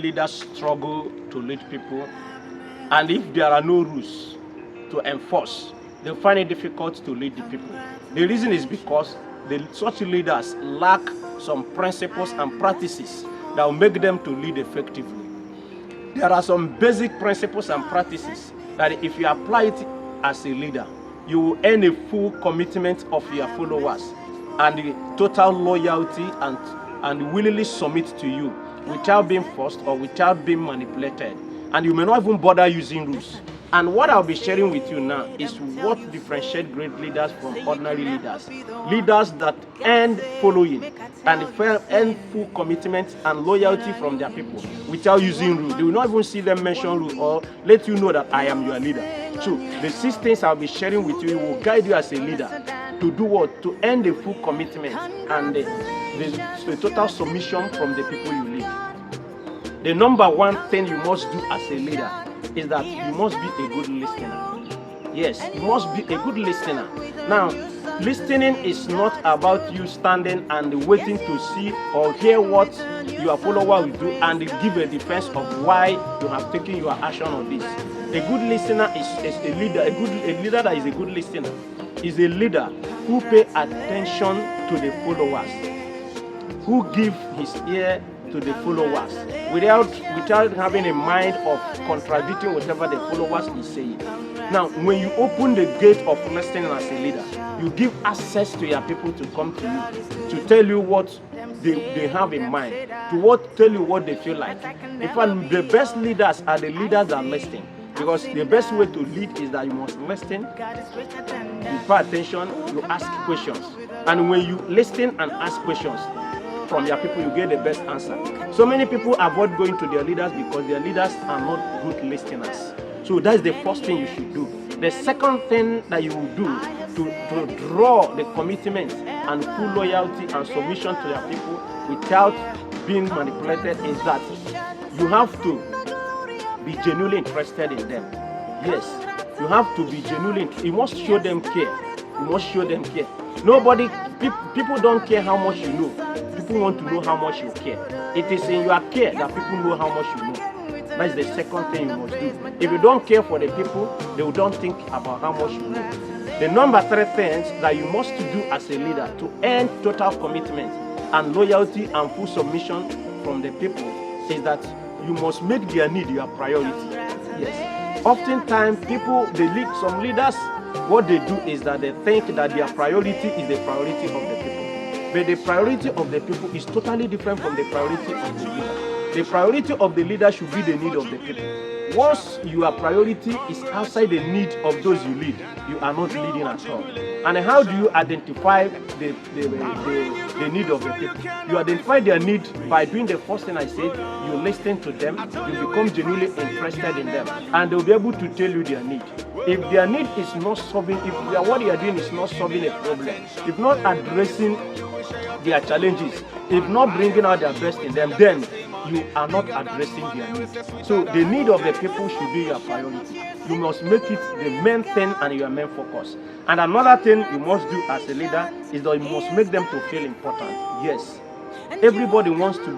leaders struggle to lead people, and if there are no rules to enforce, they find it difficult to lead the people. The reason is because such leaders lack some principles and practices that will make them to lead effectively. There are some basic principles and practices that if you apply it as a leader, you will earn a full commitment of your followers and the total loyalty and willingly submit to you without being forced or without being manipulated. And you may not even bother using rules. And what I'll be sharing with you now is what differentiates great leaders from ordinary leaders. Leaders that earn following and earn full commitment and loyalty from their people without using rules. They will not even see them mention rules or let you know that I am your leader. So the 6 things I'll be sharing with you will guide you as a leader to do what? To earn the full commitment and the total submission from the people you lead. The number one thing you must do as a leader is that you must be a good listener. Yes, you must be a good listener. Now, listening is not about you standing and waiting to see or hear what your follower will do and give a defense of why you have taken your action on this. A good listener is a leader. A leader that is a good listener is a leader who pays attention to the followers, who gives his ear to the followers without having a mind of contradicting whatever the followers is saying. Now, when you open the gate of listening as a leader, you give access to your people to come to you, to tell you what they have in mind, to tell you what they feel like. In fact, the best leaders are the leaders that listen, because the best way to lead is that you must listen, you pay attention, you ask questions. And when you listen and ask questions from your people, you get the best answer. So many people avoid going to their leaders because their leaders are not good listeners. So that's the first thing you should do. The second thing that you will do to draw the commitment and full loyalty and submission to your people without being manipulated is that you have to be genuinely interested in them. Yes, you have to be genuinely. You must show them care. You must show them care. People don't care how much you know. People want to know how much you care. It is in your care that people know how much you know. That's the second thing you must do. If you don't care for the people, they don't think about how much you know. The number 3 things that you must do as a leader to earn total commitment and loyalty and full submission from the people is that you must make their need your priority. Yes. Oftentimes, some leaders, what they do is that they think that their priority is the priority of the people. But the priority of the people is totally different from the priority of the leader. The priority of the leader should be the need of the people. Once your priority is outside the need of those you lead, you are not leading at all. And how do you identify the need of the people? You identify their need by doing the first thing I said. You listen to them, you become genuinely interested in them, and they'll be able to tell you their need. If their need is not solving, what you are doing is not solving a problem, if not addressing their challenges, if not bringing out their best in them, then you are not addressing their needs. So the need of the people should be your priority. You must make it the main thing and your main focus. And another thing you must do as a leader is that you must make them to feel important. Yes, everybody wants to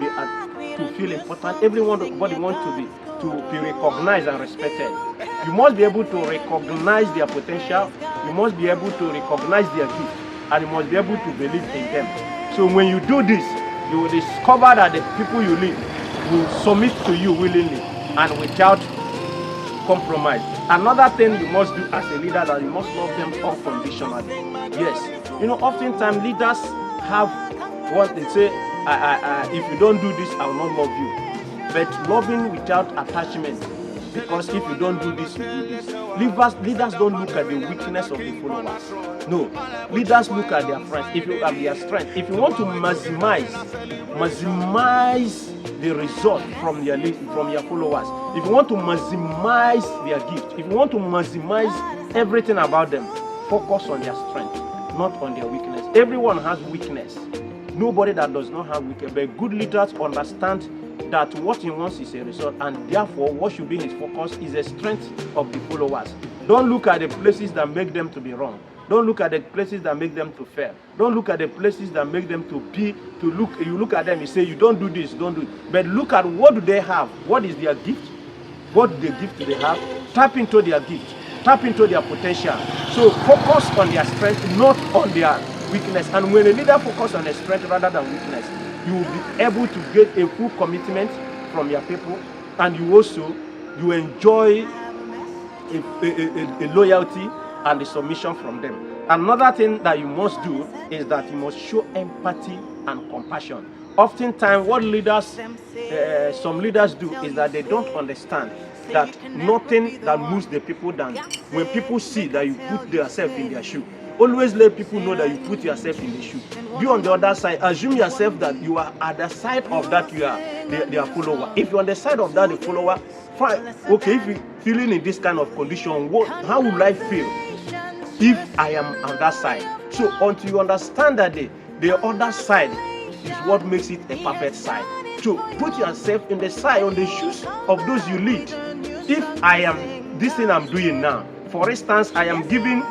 feel important. Everybody wants to be recognized and respected. You must be able to recognize their potential. You must be able to recognize their gift, and you must be able to believe in them. So when you do this, you will discover that the people you lead will submit to you willingly and without compromise. Another thing you must do as a leader, that you must love them unconditionally. Yes, oftentimes leaders have what they say, if you don't do this, I will not love you. But loving without attachment, because if you don't do this, you do this. Leaders don't look at the weakness of the followers. No, leaders look at their friends. If you have their strength, if you want to maximize the result from your followers, if you want to maximize their gift, if you want to maximize everything about them, focus on their strength, not on their weakness. Everyone has weakness. Nobody that does not have weakness. But good leaders understand that what he wants is a result, and therefore what should be his focus is the strength of the followers. Don't look at the places that make them to be wrong. Don't look at the places that make them to fail. Don't look at the places that make them to be, you look at them, you say, you don't do this, don't do it. But look at what do they have? What is their gift? What gift do they have? Tap into their gift. Tap into their potential. So focus on their strength, not on their weakness. And when a leader focuses on their strength rather than weakness, you will be able to get a full commitment from your people, and you enjoy a loyalty and a submission from them. Another thing that you must do is that you must show empathy and compassion. Oftentimes, what some leaders do is that they don't understand that nothing that moves the people than when people see that you put yourself in their shoe. Always let people know that you put yourself in the shoe. Be on the other side. Assume yourself that you are at the side of that you are their follower. If you're on the side of that the follower, fine. Okay, if you're feeling in this kind of condition, how will I feel if I am on that side? So until you understand that the other side is what makes it a perfect side. So put yourself in the side, on the shoes of those you lead. If I am this thing I'm doing now, for instance, I am giving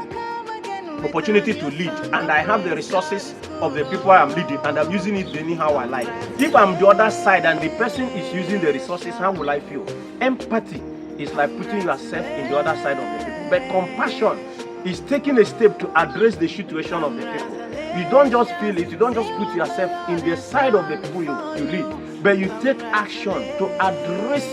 opportunity to lead and I have the resources of the people I am leading and I'm using it anyhow I like. If I'm the other side and the person is using the resources, how will I feel? Empathy is like putting yourself in the other side of the people. But compassion is taking a step to address the situation of the people. You don't just feel it, you don't just put yourself in the side of the people you lead, but you take action to address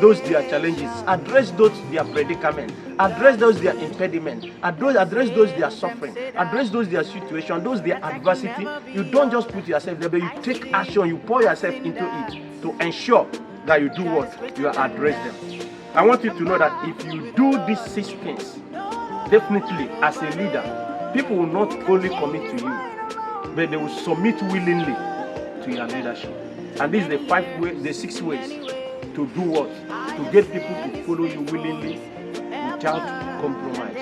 those their challenges, address those their predicament, address those their impediment, address those their suffering, address those their situation, those their adversity. You don't just put yourself there, but you take action, you pour yourself into it to ensure that you do what? You address them. I want you to know that if you do these 6 things, definitely as a leader, people will not only commit to you, but they will submit willingly to your leadership. And this is the 6 ways to do what? To get people to follow you willingly without compromise.